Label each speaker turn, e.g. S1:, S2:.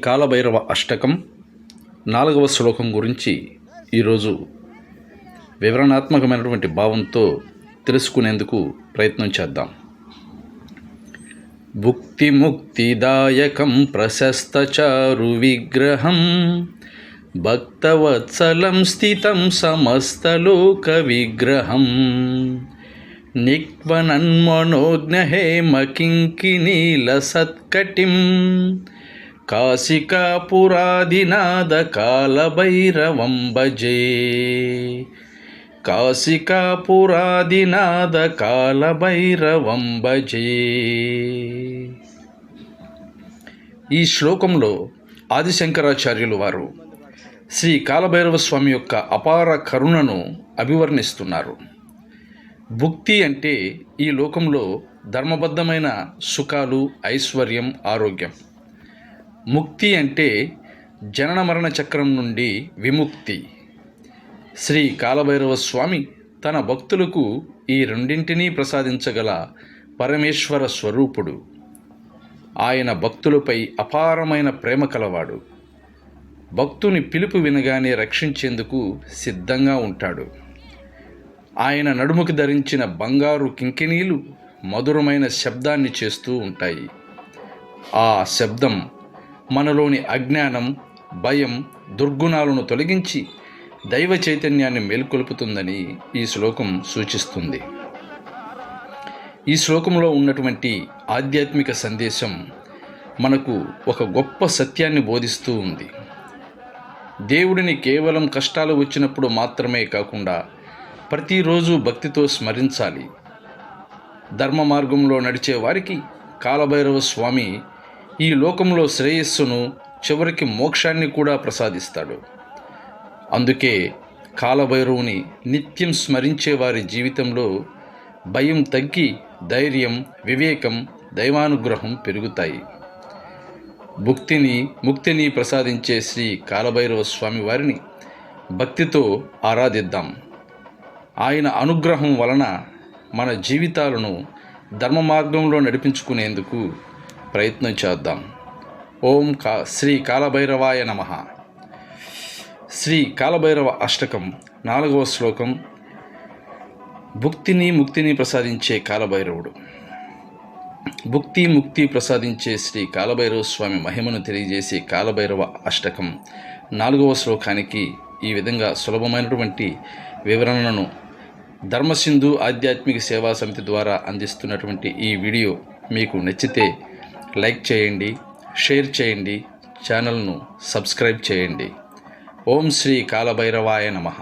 S1: కాలభైరవ అష్టకం 4వ శ్లోకం గురించి ఈరోజు వివరణాత్మకమైనటువంటి భావంతో తెలుసుకునేందుకు ప్రయత్నం చేద్దాం. భుక్తి ముక్తిదాయకం ప్రశస్తచారు విగ్రహం భక్తవత్సలం స్థితం సమస్తలోక విగ్రహం నిక్వనన్మనోజ్ఞహేమకింకినీల సత్కటిం కాశికాపురాదినాద కాలభైరవం భజే. కాశికాపురాదినాద కాలభైరవం భజే. ఈ శ్లోకంలో ఆదిశంకరాచార్యులు వారు శ్రీ కాలభైరవ స్వామి యొక్క అపార కరుణను అభివర్ణిస్తున్నారు. భుక్తి అంటే ఈ లోకంలో ధర్మబద్ధమైన సుఖాలు, ఐశ్వర్యం, ఆరోగ్యం. ముక్తి అంటే జనన మరణ చక్రం నుండి విముక్తి. శ్రీ కాలభైరవ స్వామి తన భక్తులకు ఈ రెండింటినీ ప్రసాదించగల పరమేశ్వర స్వరూపుడు. ఆయన భక్తులపై అపారమైన ప్రేమ కలవాడు. భక్తుని పిలుపు వినగానే రక్షించేందుకు సిద్ధంగా ఉంటాడు. ఆయన నడుముకు ధరించిన బంగారు కింకిణీలు మధురమైన శబ్దాన్ని చేస్తూ ఉంటాయి. ఆ శబ్దం మనలోని అజ్ఞానం, భయం, దుర్గుణాలను తొలగించి దైవ చైతన్యాన్ని మేల్కొల్పుతుందని ఈ శ్లోకం సూచిస్తుంది. ఈ శ్లోకంలో ఉన్నటువంటి ఆధ్యాత్మిక సందేశం మనకు ఒక గొప్ప సత్యాన్ని బోధిస్తూ ఉంది. దేవుడిని కేవలం కష్టాలు వచ్చినప్పుడు మాత్రమే కాకుండా ప్రతిరోజు భక్తితో స్మరించాలి. ధర్మ మార్గంలో నడిచే వారికి కాలభైరవ స్వామి ఈ లోకంలో శ్రేయస్సును, చివరికి మోక్షాన్ని కూడా ప్రసాదిస్తాడు. అందుకే కాలభైరవుని నిత్యం స్మరించే వారి జీవితంలో భయం తగ్గి ధైర్యం, వివేకం, దైవానుగ్రహం పెరుగుతాయి. ముక్తిని ప్రసాదించే శ్రీ కాలభైరవ స్వామి వారిని భక్తితో ఆరాధిద్దాం. ఆయన అనుగ్రహం వలన మన జీవితాలను ధర్మ మార్గంలో నడిపించుకునేందుకు ప్రయత్నం చేద్దాం. శ్రీ కాలభైరవాయ నమః. శ్రీ కాలభైరవ అష్టకం 4వ శ్లోకం. ముక్తిని ప్రసాదించే కాలభైరవుడు. ముక్తి ప్రసాదించే శ్రీ కాలభైరవ స్వామి మహిమను తెలియజేసే కాలభైరవ అష్టకం 4వ శ్లోకానికి ఈ విధంగా సులభమైనటువంటి వివరణను ధర్మసింధు ఆధ్యాత్మిక సేవా సమితి ద్వారా అందిస్తున్నటువంటి ఈ వీడియో మీకు నచ్చితే లైక్ చేయండి, షేర్ చేయండి, ఛానల్ను సబ్స్క్రైబ్ చేయండి. ఓం శ్రీ కాలభైరవాయ నమః.